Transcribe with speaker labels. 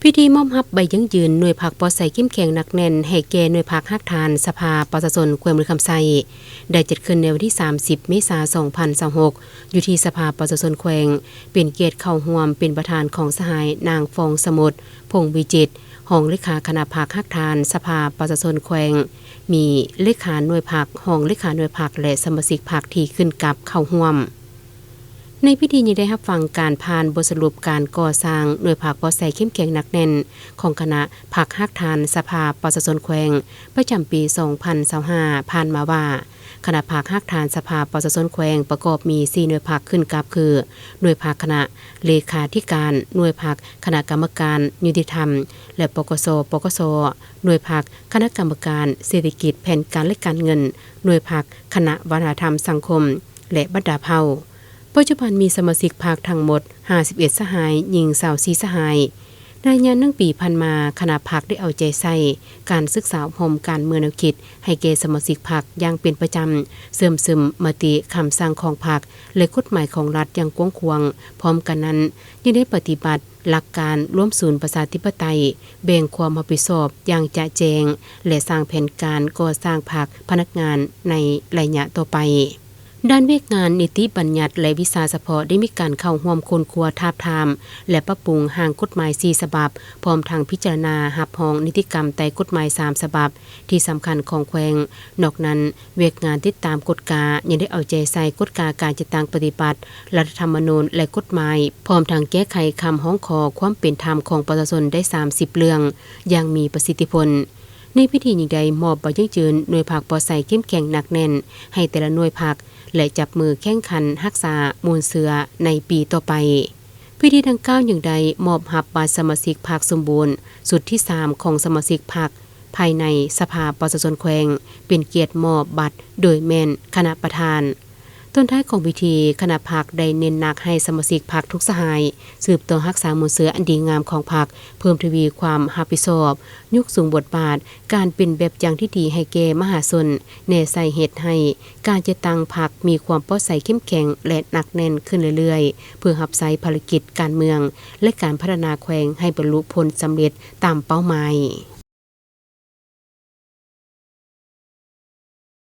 Speaker 1: พิธีมอบรับใบยั่งยืนหน่วยผักปอใส่เข้มแข็งหนักแน่นให้แก่หน่วยผักฮักทานสภาประชาชนแขวงมือคำไซได้จัดขึ้นในวันที่30 เมษายน 2026อยู่ที่สภาประชาชนแขวงเป็นเกียรติเข้าร่วมเป็นประธานของสหายนางฟองสมุทรพงษ์วิจิตรห้องเลขาคณะผักฮักทานสภาประชาชนแขวงมีเลขาหน่วยผักห้องเลขาหน่วยผักและสมาชิกผักที่ขึ้นกับเข้าร่วมในพิธีนี้ได้รับฟังการผ่านบทสรุปการก่อสร้างหน่วยผักปอใส่เข้มแข็งหนักแน่นของคณะผักฮักทานสภาประชาชนแขวงประจำปี 2025 ผ่านมาว่าคณะผักฮักทานสภาประชาชนแขวงประกอบมี 4 หน่วยผักขึ้นกับคือหน่วยผักคณะเลขาธิการหน่วยผักคณะกรรมการยุติธรรมและปกสหน่วยผักคณะกรรมการเศรษฐกิจแผนการและการเงินหน่วยผักคณะวัฒนธรรมสังคมและบรรดาเผ่าปัจจุบันมีสมาชิกพรรคทั้งหมด51สหายหญิง24สหายในงาน1 ปีผ่านมาคณะพรรคได้เอาใจใส่การศึกษาอบรมการเมืองแนวคิดให้แก่สมาชิกพรรคอย่างเป็นประจำเสริมซึมมติคำสั่งของพรรคและกฎหมายของรัฐอย่างกว้างขวางพร้อมกันนั้นยังได้ปฏิบัติหลักการร่วมศูนย์ประชาธิปไตยแบ่งความรับผิดชอบอย่างจะแจงและสร้างแผนการก่อสร้างพรรคพนักงานในระยะต่อไปด้านเวกงานนิติบัญญัติและวิชาเฉพาะได้มีการเข้าร่วมคนครัวทาบทามและปรับปรุงร่างกฎหมาย4ฉบับพร้อมทางพิจารณาหับห้องนิติกรรมแต่กฎหมาย3ฉบับที่สำคัญของแขวงนอกนั้นเวกงานติดตามกฎกายังได้เอาใจใส่กฎกาการจัดตั้งปฏิบัติรัฐธรรมนูญและกฎหมายพร้อมทางแก้ไขคำร้องขอความเป็นธรรมของประชาชนได้30เรื่องอย่างมีประสิทธิผลในพิธียิ่งใดมอบใบยั่งยืนหน่วยผักปอใส่เข้มแข็งหนักแน่นให้แต่ละหน่วยผักและจับมือแข่งขันรักษามูลเสือในปีต่อไปพิธีดังกล่าวอย่างใดมอบหับบัตรสมาชิกพรรคสมบูรณ์สุดที่3ของสมาชิกพรรคภายในสภาประชาชนแขวงเป็นเกียรติมอบบัตรโดยแม่นคณะประธานต้นท้ายของพิธีคณะพรรคได้เน้นหนักให้สมาชิกพรรคทุกสหายสืบต่อรักษามูลเสืออันดีงามของพรรคเพิ่มทวีความรับผิดชอบยกสูงบทบาทการเป็นแบบอย่างที่ดีให้แก่มหาชนแน่ใส่เหตุให้การจะตั้งพรรคมีความปลอดภัยเข้มแข็งและหนักแน่นขึ้นเรื่อยๆเพื่อรับใช้ภารกิจการเมืองและการพัฒนาแขวงให้บรรลุผลสำเร็จตามเป้าหมาย